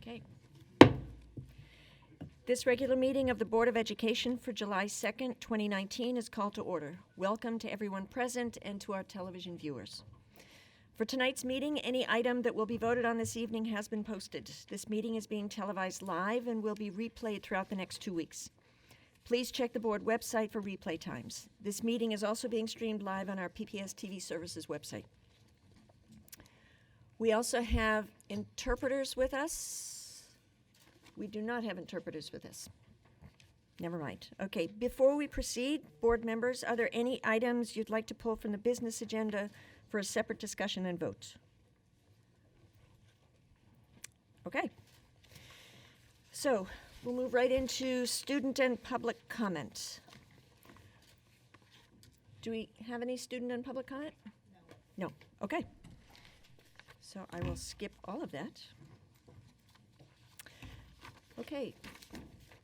Okay. This regular meeting of the Board of Education for July 2nd, 2019 is called to order. Welcome to everyone present and to our television viewers. For tonight's meeting, any item that will be voted on this evening has been posted. This meeting is being televised live and will be replayed throughout the next 2 weeks. Please check the board website for replay times. This meeting is also being streamed live on our PPS TV Services website. We also have interpreters with us. We do not have interpreters with us. Never mind. Okay, before we proceed, board members, are there any items you'd like to pull from the business agenda for a separate discussion and vote? Okay. So, we'll move right into student and public comment. Do we have any student and public comment? No. No. Okay. So I will skip all of that. Okay.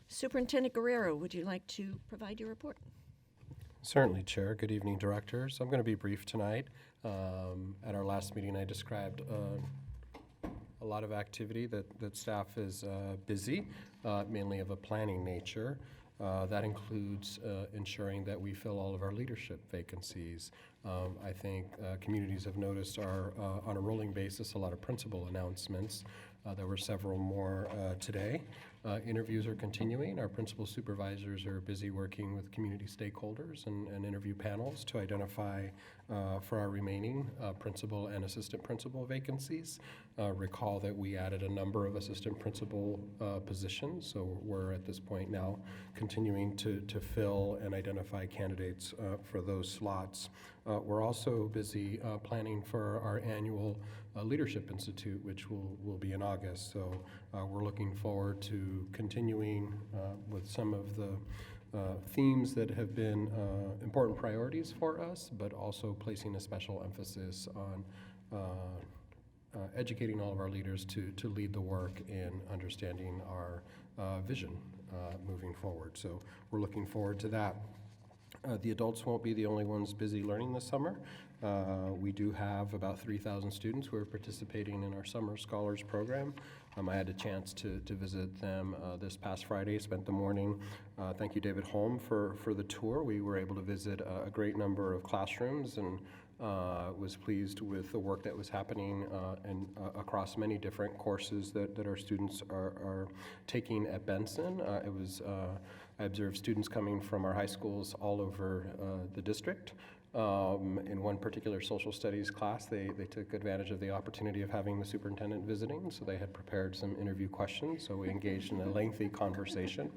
Superintendent Guerrero, would you like to provide your report? Certainly, Chair. Good evening, directors. I'm going to be brief tonight. At our last meeting, I described a lot of activity that staff is busy, mainly of a planning nature. That includes ensuring that we fill all of our leadership vacancies. I think communities have noticed our, on a rolling basis, a lot of principal announcements. There were several more today. Interviews are continuing. Our principal supervisors are busy working with community stakeholders and interview panels to identify for our remaining principal and assistant principal vacancies. Recall that we added a number of assistant principal positions, so we're at this point now continuing to fill and identify candidates for those slots. We're also busy planning for our annual Leadership Institute, which will be in August. So we're looking forward to continuing with some of the themes that have been important priorities for us, but also placing a special emphasis on educating all of our leaders to lead the work in understanding our vision moving forward. So we're looking forward to that. The adults won't be the only ones busy learning this summer. We do have about 3,000 students who are participating in our Summer Scholars Program. I had a chance to visit them this past Friday, spent the morning. Thank you, David Holm, for the tour. We were able to visit a great number of classrooms and was pleased with the work that was happening and across many different courses that our students are taking at Benson. I observed students coming from our high schools all over the district. In one particular social studies class, they took advantage of the opportunity of having the superintendent visiting, so they had prepared some interview questions, so we engaged in a lengthy conversation.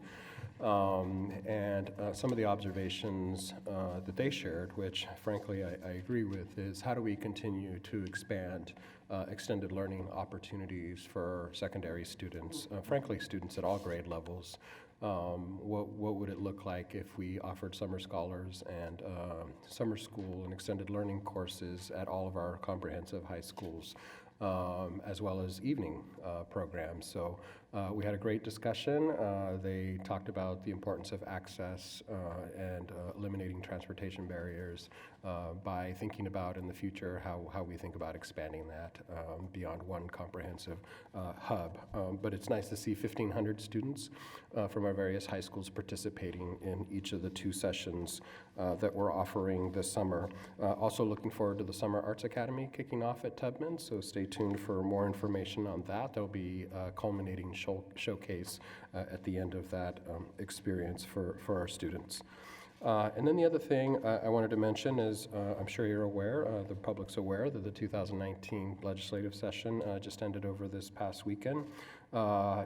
And some of the observations that they shared, which frankly I agree with, is how do we continue to expand extended learning opportunities for secondary students, frankly students at all grade levels. What would it look like if we offered summer scholars and summer school and extended learning courses at all of our comprehensive high schools, as well as evening programs? So we had a great discussion. They talked about the importance of access and eliminating transportation barriers by thinking about in the future how we think about expanding that beyond one comprehensive hub. But it's nice to see 1,500 students from our various high schools participating in each of the 2 sessions that we're offering this summer. Also looking forward to the Summer Arts Academy kicking off at Tubman, so stay tuned for more information on that. There'll be a culminating showcase at the end of that experience for our students. And then the other thing I wanted to mention is, I'm sure you're aware, the public's aware that the 2019 legislative session just ended over this past weekend.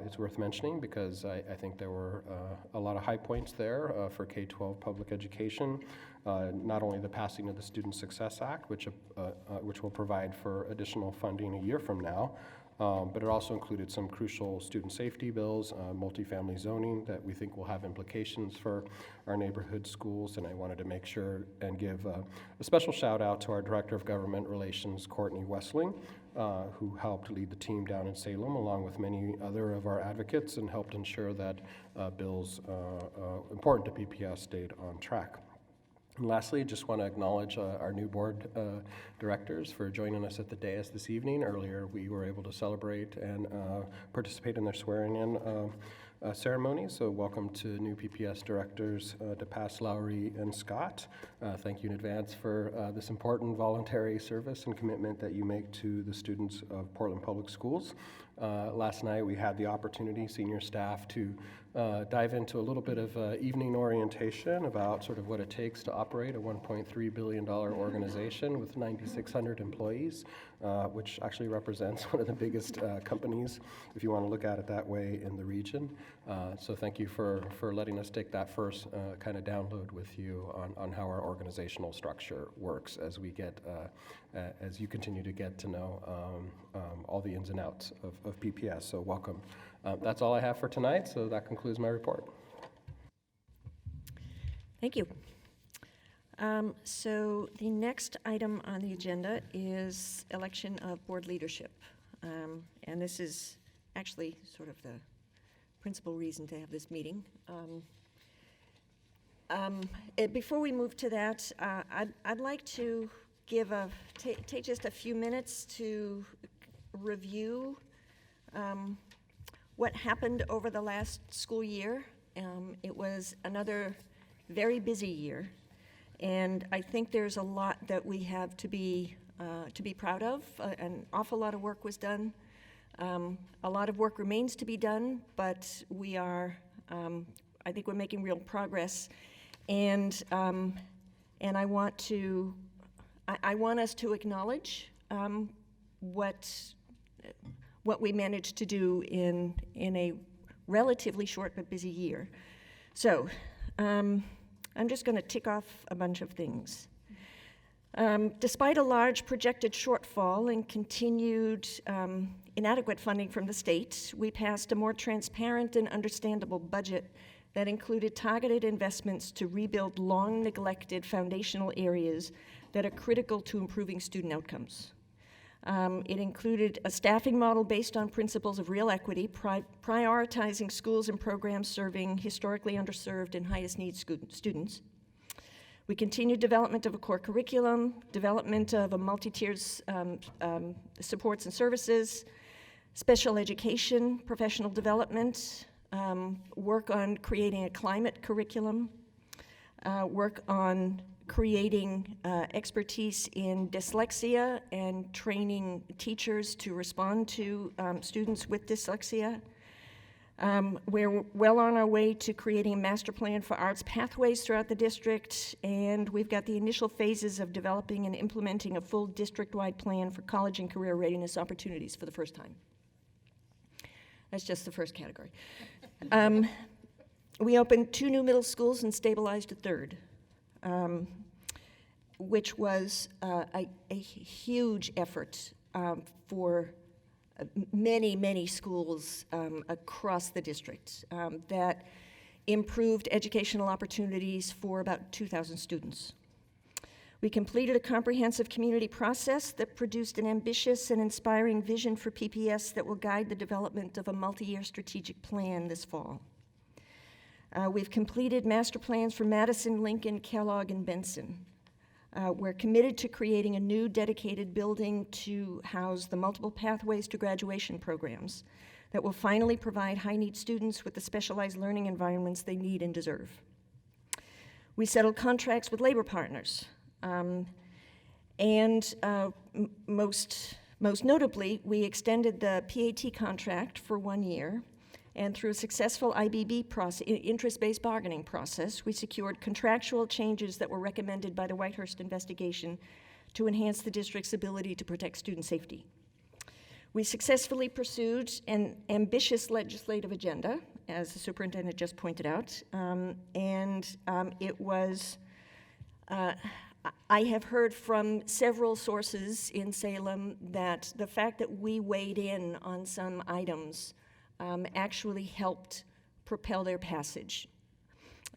It's worth mentioning because I think there were a lot of high points there for K-12 public education. Not only the passing of the Student Success Act, which will provide for additional funding a year from now, but it also included some crucial student safety bills, multifamily zoning that we think will have implications for our neighborhood schools. And I wanted to make sure and give a special shout out to our Director of Government Relations, Courtney Wessling, who helped lead the team down in Salem, along with many other of our advocates, and helped ensure that bills important to PPS stayed on track. And lastly, just want to acknowledge our new board directors for joining us at the dais this evening. Earlier, we were able to celebrate and participate in their swearing-in ceremony. So welcome to new PPS directors, DePass, Lowry, and Scott. Thank you in advance for this important voluntary service and commitment that you make to the students of Portland Public Schools. Last night, we had the opportunity, senior staff, to dive into a little bit of evening orientation about sort of what it takes to operate a $1.3 billion organization with 9,600 employees, which actually represents one of the biggest companies, if you want to look at it that way, in the region. So thank you for letting us take that first kind of download with you on how our organizational structure works as we get, as you continue to get to know all the ins and outs of PPS. So welcome. That's all I have for tonight, so that concludes my report. Thank you. So the next item on the agenda is election of board leadership. And this is actually sort of the principal reason to have this meeting. Before we move to that, I'd like to give take just a few minutes to review what happened over the last school year. It was another very busy year, and I think there's a lot that we have to be proud of. An awful lot of work was done. A lot of work remains to be done, but we are, I think we're making real progress, and I want us to acknowledge what we managed to do in a relatively short but busy year. So I'm just going to tick off a bunch of things. Despite a large projected shortfall and continued inadequate funding from the state, we passed a more transparent and understandable budget that included targeted investments to rebuild long-neglected foundational areas that are critical to improving student outcomes. It included a staffing model based on principles of real equity, prioritizing schools and programs serving historically underserved and highest need students. We continued development of a core curriculum, development of a multi-tiered supports and services, special education, professional development, work on creating a climate curriculum, work on creating expertise in dyslexia and training teachers to respond to students with dyslexia. We're well on our way to creating a master plan for arts pathways throughout the district, and we've got the initial phases of developing and implementing a full district-wide plan for college and career readiness opportunities for the first time. That's just the first category. We opened 2 new middle schools and stabilized a third. Which was a huge effort for many, many schools across the district that improved educational opportunities for about 2,000 students. We completed a comprehensive community process that produced an ambitious and inspiring vision for PPS that will guide the development of a multi-year strategic plan this fall. We've completed master plans for Madison, Lincoln, Kellogg, and Benson. We're committed to creating a new dedicated building to house the multiple pathways to graduation programs that will finally provide high-need students with the specialized learning environments they need and deserve. We settled contracts with labor partners, and most notably, we extended the PAT contract for 1 year. And through a successful IBB process, interest-based bargaining process, we secured contractual changes that were recommended by the Whitehurst investigation to enhance the district's ability to protect student safety. We successfully pursued an ambitious legislative agenda, as the superintendent just pointed out, it was, I have heard from several sources in Salem that the fact that we weighed in on some items actually helped propel their passage.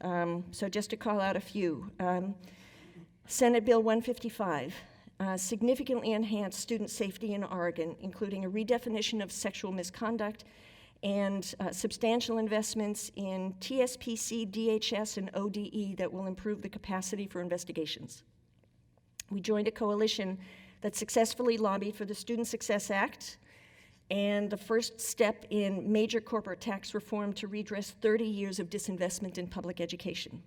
So just to call out a few. Senate Bill 155 significantly enhanced student safety in Oregon, including a redefinition of sexual misconduct and substantial investments in TSPC, DHS, and ODE that will improve the capacity for investigations. We joined a coalition that successfully lobbied for the Student Success Act and the first step in major corporate tax reform to redress 30 years of disinvestment in public education.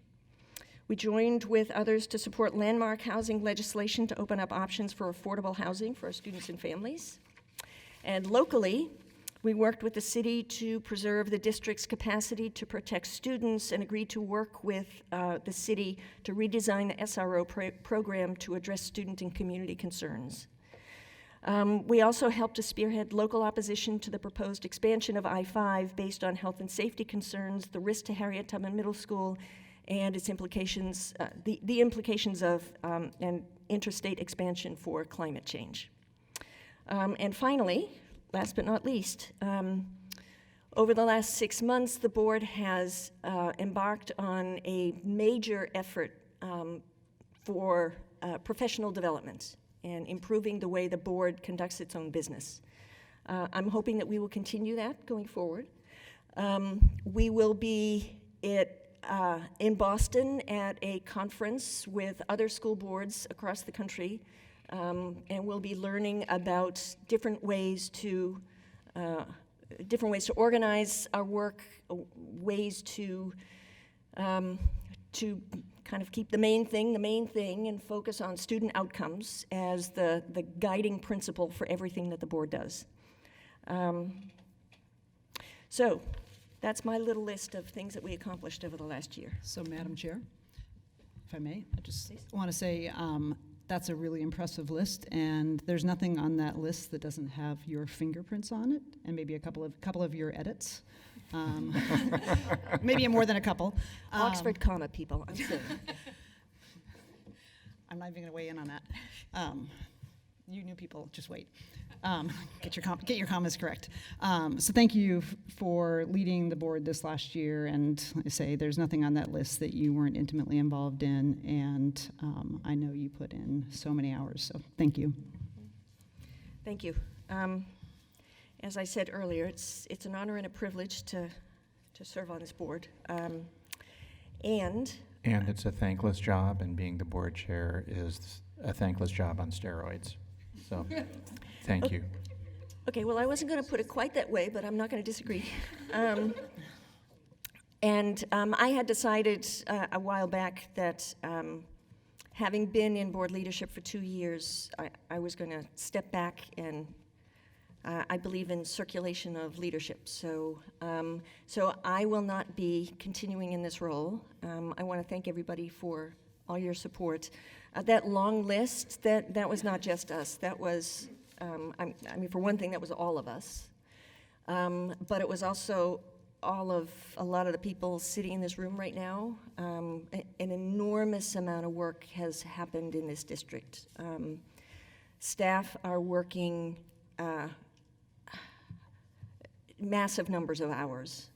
We joined with others to support landmark housing legislation to open up options for affordable housing for our students and families. And locally, we worked with the city to preserve the district's capacity to protect students and agreed to work with the city to redesign the SRO program to address student and community concerns. We also helped to spearhead local opposition to the proposed expansion of I-5 based on health and safety concerns, the risk to Harriet Tubman Middle School, and its implications, the implications of an interstate expansion for climate change. And finally, last but not least, over the last 6 months, the board has embarked on a major effort for professional development and improving the way the board conducts its own business. I'm hoping that we will continue that going forward. We will be in Boston at a conference with other school boards across the country, and we'll be learning about different ways to organize our work, ways to kind of keep the main thing, and focus on student outcomes as the guiding principle for everything that the board does. So that's my little list of things that we accomplished over the last year. So, Madam Chair, if I may, I just want to say that's a really impressive list, and there's nothing on that list that doesn't have your fingerprints on it, and maybe a couple of your edits. Maybe more than a couple. Oxford comma, people, I'm sorry. I'm not even going to weigh in on that. You new people, just wait. Get your comments correct. So thank you for leading the board this last year, and I say there's nothing on that list that you weren't intimately involved in, and I know you put in so many hours, so thank you. Thank you. As I said earlier, it's an honor and a privilege to serve on this board. And it's a thankless job, and being the board chair is a thankless job on steroids. So, thank you. Okay, well, I wasn't going to put it quite that way, but I'm not going to disagree. I had decided a while back that having been in board leadership for 2 years, I was going to step back, and I believe in circulation of leadership. So I will not be continuing in this role. I want to thank everybody for all your support. That long list, that was not just us. That was, I mean, for one thing, that was all of us. But it was also a lot of the people sitting in this room right now. An enormous amount of work has happened in this district. Staff are working massive numbers of hours.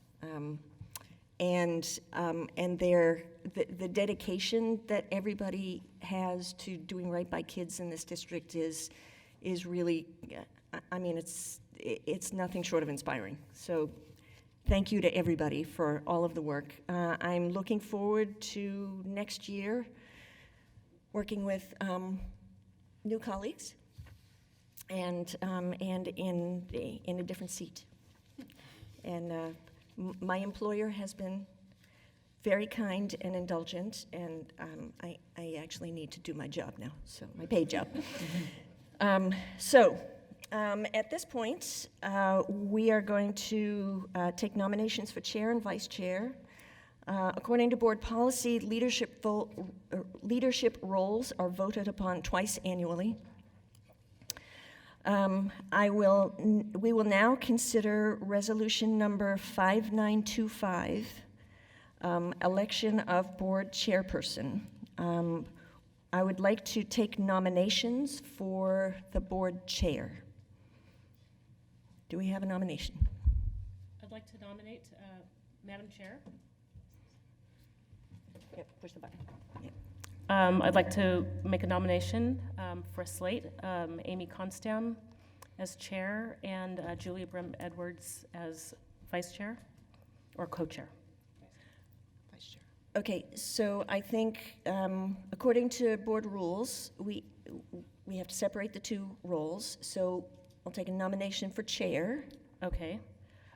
And the dedication that everybody has to doing right by kids in this district is really, I mean, it's nothing short of inspiring. So thank you to everybody for all of the work. I'm looking forward to next year working with new colleagues and in a different seat. And my employer has been very kind and indulgent, and I actually need to do my job now, so my paid job. At this point, we are going to take nominations for chair and vice chair. According to board policy, leadership roles are voted upon twice annually. We will now consider resolution number 5925, election of board chairperson. I would like to take nominations for the board chair. Do we have a nomination? I'd like to nominate Madam Chair. Yep, push the button. Yep. I'd like to make a nomination for a slate, Amy Constam as chair and Julia Brim Edwards as vice chair or co-chair. Vice Chair. Okay, so I think, according to board rules, we have to separate the two roles. So I'll take a nomination for chair. Okay.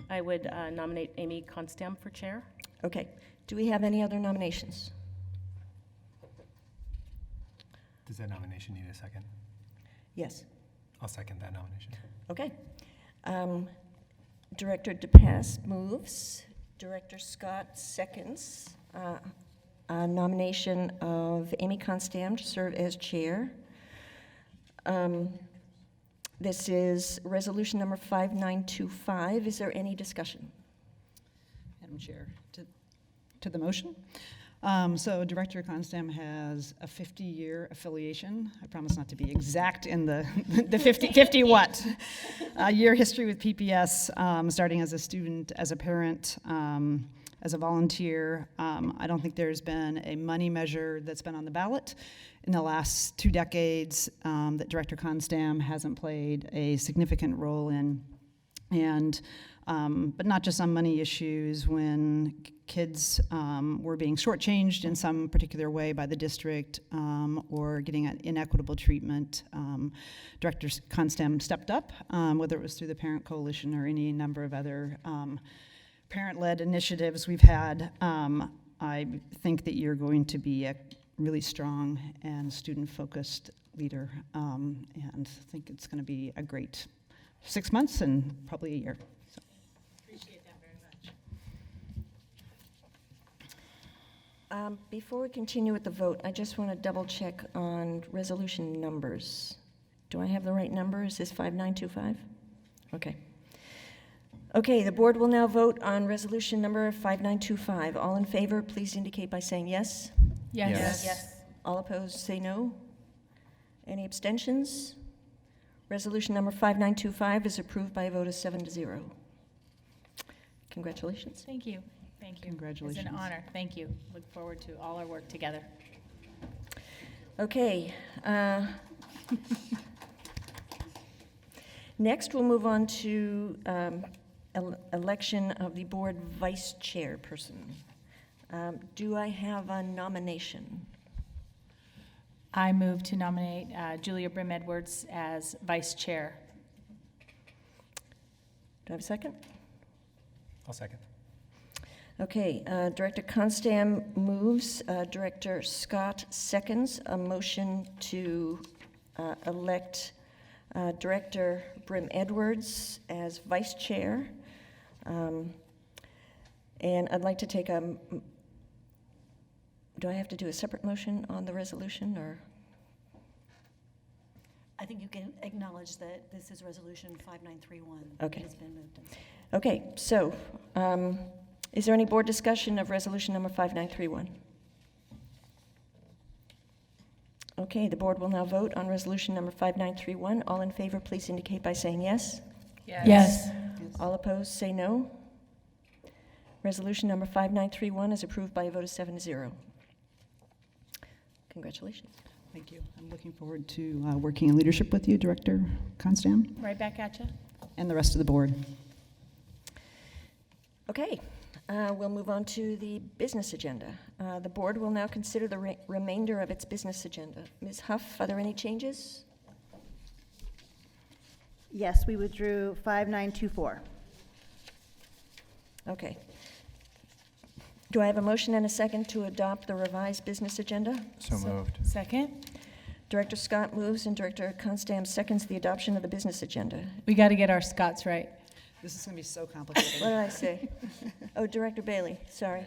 I would nominate Amy Constam for chair. Okay, do we have any other nominations? Does that nomination need a second? Yes, I'll second that nomination. okay. Director DePass moves, Director Scott seconds a nomination of Amy Constam to serve as chair. This is resolution number 5925. Is there any discussion? Madam Chair, to the motion. So Director Constam has a 50-year affiliation. I promise not to be exact in the 50 what? Year history with PPS, starting as a student, as a parent, as a volunteer. I don't think there's been a money measure that's been on the ballot in the last 2 decades that Director Constam hasn't played a significant role in. And but not just on money issues, when kids were being shortchanged in some particular way by the district or getting an inequitable treatment, Director Constam stepped up, whether it was through the Parent Coalition or any number of other parent-led initiatives we've had. I think that you're going to be a really strong and student-focused leader, and I think it's going to be a great 6 months and probably a year. So. Appreciate that very much. Before we continue with the vote, I just want to double check on resolution numbers. Do I have the right number? Is this 5925? Okay. Okay, the board will now vote on resolution number 5925. All in favor, please indicate by saying yes. Yes. Yes. All opposed, say no. Any abstentions? Resolution number 5925 is approved by a vote of 7-0. Congratulations. Thank you. Thank you. Congratulations. It's an honor. Thank you. Look forward to all our work together. Okay. Next, we'll move on to election of the board vice chairperson. Do I have a nomination? I move to nominate Julia Brim Edwards as vice chair. Do I have a second? I'll second. Okay, Director Constam moves, Director Scott seconds a motion to elect Director Brim Edwards as vice chair. And I'd like to take do I have to do a separate motion on the resolution, or? I think you can acknowledge that this is Resolution 5931. Okay. It has been moved. Okay, so is there any board discussion of resolution number 5931? Okay, the board will now vote on resolution number 5931. All in favor, please indicate by saying yes. Yes. All opposed, say no. Resolution number 5931 is approved by a vote of 7-0. Congratulations. Thank you. I'm looking forward to working in leadership with you, Director Constam, Right back at you. and the rest of the board. Okay, we'll move on to the business agenda. The board will now consider the remainder of its business agenda. Ms. Huff, are there any changes? Yes, we withdrew 5924. Okay. Do I have a motion and a second to adopt the revised business agenda? So moved. Second. Director Scott moves and Director Constam seconds the adoption of the business agenda. We got to get our Scots right. This is going to be so complicated. What did I say? Oh, Director Bailey. Sorry.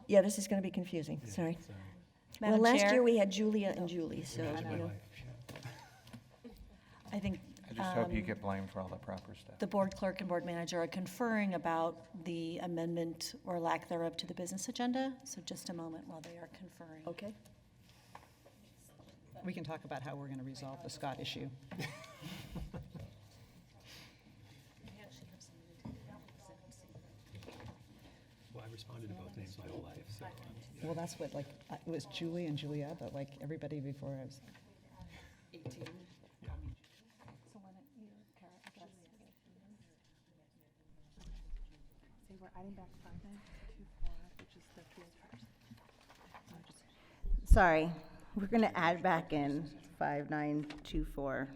Yeah, this is going to be confusing. Sorry. Well, Madam last Chair, year we had Julia and Julie, so, you know. I think I just hope you get blamed for all the proper stuff. the board clerk and board manager are conferring about the amendment or lack thereof to the business agenda. So just a moment while they are conferring. Okay. We can talk about how we're going to resolve the Scott issue. Well, I responded to both names my whole life, so. Well, that's what, like, it was Julie and Julia, but like everybody before I was 18. we're adding back 5924, which is the field trips. Sorry, we're going to add back in 5924,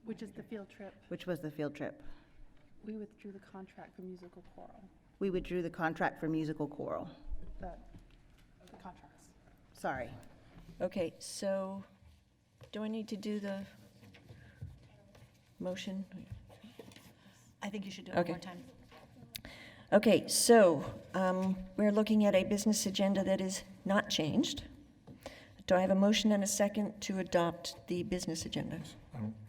Which is the field trip. which was the field trip. We withdrew the contract for musical choral, We withdrew the contract for musical choral. the contracts. Sorry. Okay, so do I need to do the motion? I think you should do it one Okay. more time. Okay, so we're looking at a business agenda that is not changed. Do I have a motion and a second to adopt the business agenda?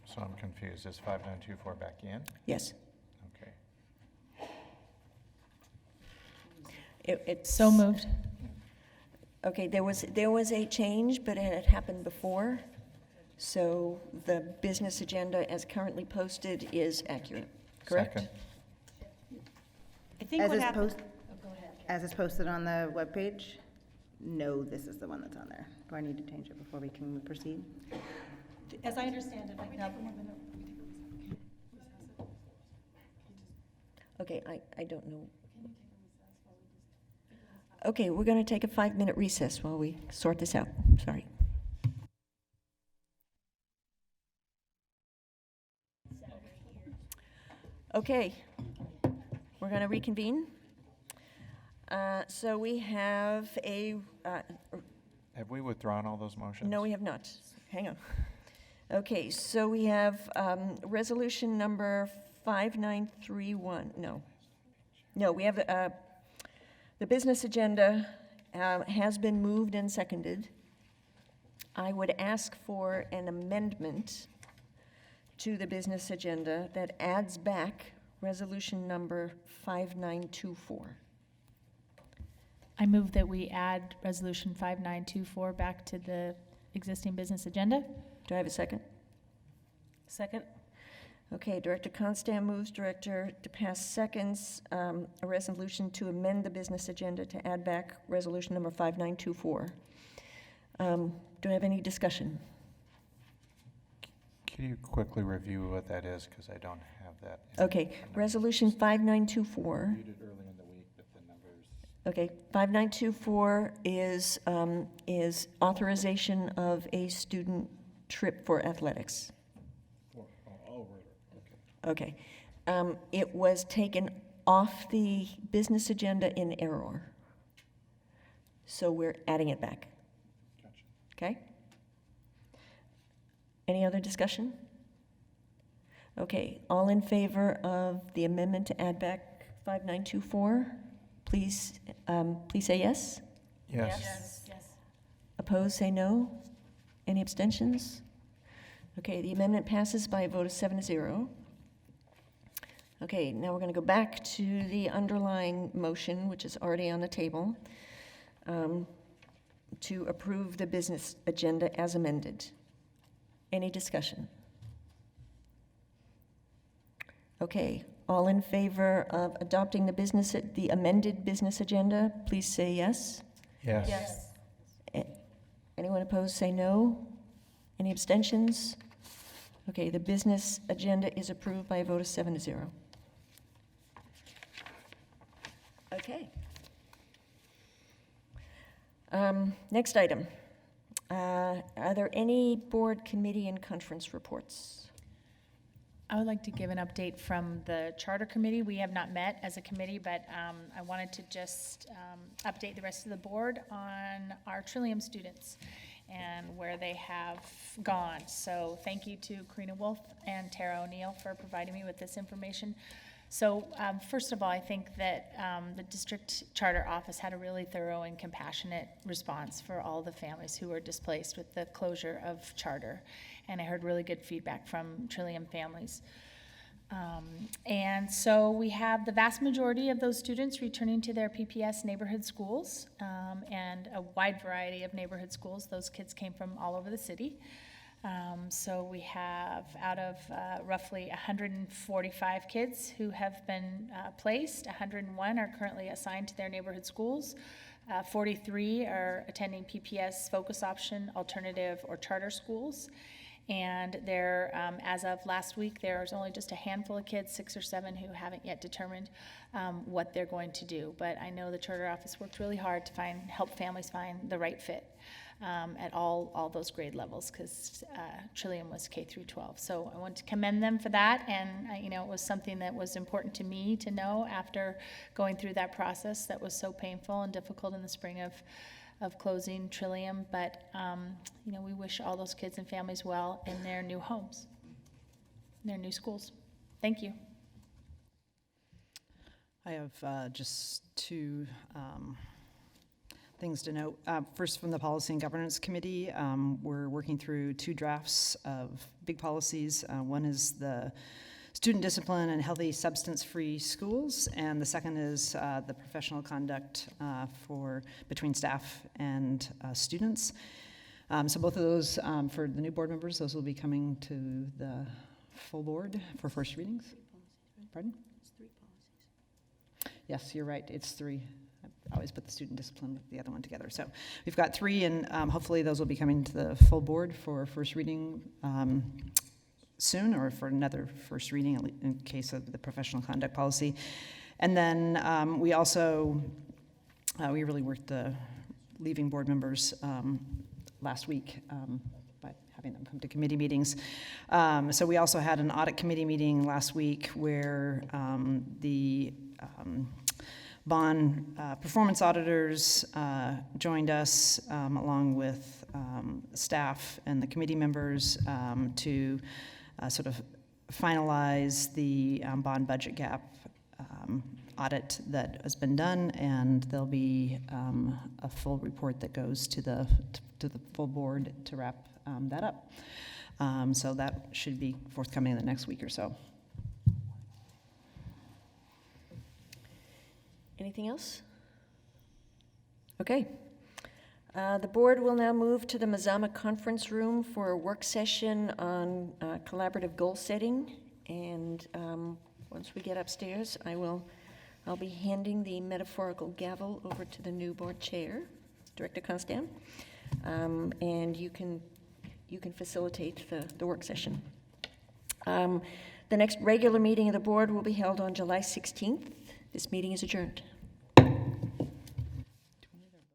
So I'm confused. Is 5924 back in? Yes. Okay. It's So moved. Okay, there was a change, but it had happened before. So the business agenda as currently posted is accurate, correct? Second. I think As what is happened, As is posted on the webpage? No, this is the one that's on there. Do I need to change it before we can proceed? as I understand it, Okay, I don't know. Okay, we're going to take a 5-minute recess while we sort this out. Sorry. Okay, we're going to reconvene. So we have Have we withdrawn all those motions? no, we have not. Hang on. Okay, so we have resolution number 5931. No, we have the business agenda has been moved and seconded. I would ask for an amendment to the business agenda that adds back resolution number 5924. I move that we add Resolution 5924 back to the existing business agenda. Do I have a second? Second? Okay, Director Constam moves, Director DePass seconds, a resolution to amend the business agenda to add back resolution number 5924. Do I have any discussion? Can you quickly review what that is? Because I don't have that. in Okay, the numbers. resolution 5924. Read it early in the week, but the numbers. Okay, 5924 is authorization of a student trip for athletics. Okay. It was taken off the business agenda in error. So we're adding it back. Okay? Any other discussion? Okay, all in favor of the amendment to add back 5924, please say yes. Yes. Opposed, say no. Any abstentions? Okay, the amendment passes by a vote of 7-0. Okay, now we're going to go back to the underlying motion, which is already on the table, to approve the business agenda as amended. Any discussion? Okay, all in favor of adopting the amended business agenda, please say yes. Yes. Anyone opposed, say no. Any abstentions? Okay, the business agenda is approved by a vote of 7-0. Okay. Next item. Are there any board, committee, and conference reports? I would like to give an update from the Charter Committee. We have not met as a committee, but I wanted to just update the rest of the board on our Trillium students and where they have gone. So thank you to Karina Wolf and Tara O'Neill for providing me with this information. So first of all, I think that the district charter office had a really thorough and compassionate response for all the families who were displaced with the closure of charter. And I heard really good feedback from Trillium families. And so we have the vast majority of those students returning to their PPS neighborhood schools and a wide variety of neighborhood schools. Those kids came from all over the city. So we have out of roughly 145 kids who have been placed, 101 are currently assigned to their neighborhood schools. 43 are attending PPS, focus option, alternative, or charter schools. And there, as of last week, there's only just a handful of kids, 6 or 7, who haven't yet determined what they're going to do. But I know the charter office worked really hard to help families find the right fit at all those grade levels, because Trillium was K through 12. So I want to commend them for that, and it was something that was important to me to know after going through that process that was so painful and difficult in the spring of closing Trillium. But we wish all those kids and families well in their new homes, in their new schools. Thank you. I have just two things to note. First, from the Policy and Governance Committee, we're working through 2 drafts of big policies. One is the student discipline and healthy substance-free schools, and the second is the professional conduct between staff and students. So both of those, for the new board members, those will be coming to the full board for first readings. Pardon? It's 3 policies. Yes, you're right, it's 3. I always put the student discipline with the other one together. So we've got 3, and hopefully those will be coming to the full board for first reading soon, or for another first reading in case of the professional conduct policy. And then we also, we really worked the leaving board members last week by having them come to committee meetings. So we also had an audit committee meeting last week where the bond performance auditors joined us along with staff and the committee members to sort of finalize the bond budget gap audit that has been done, and there'll be a full report that goes to the full board to wrap that up. So that should be forthcoming in the next week or so. Anything else? Okay. The board will now move to the Mazama Conference Room for a work session on collaborative goal setting. And once we get upstairs, I'll be handing the metaphorical gavel over to the new board chair, Director Constam, and you can facilitate the work session. The next regular meeting of the board will be held on July 16th. This meeting is adjourned.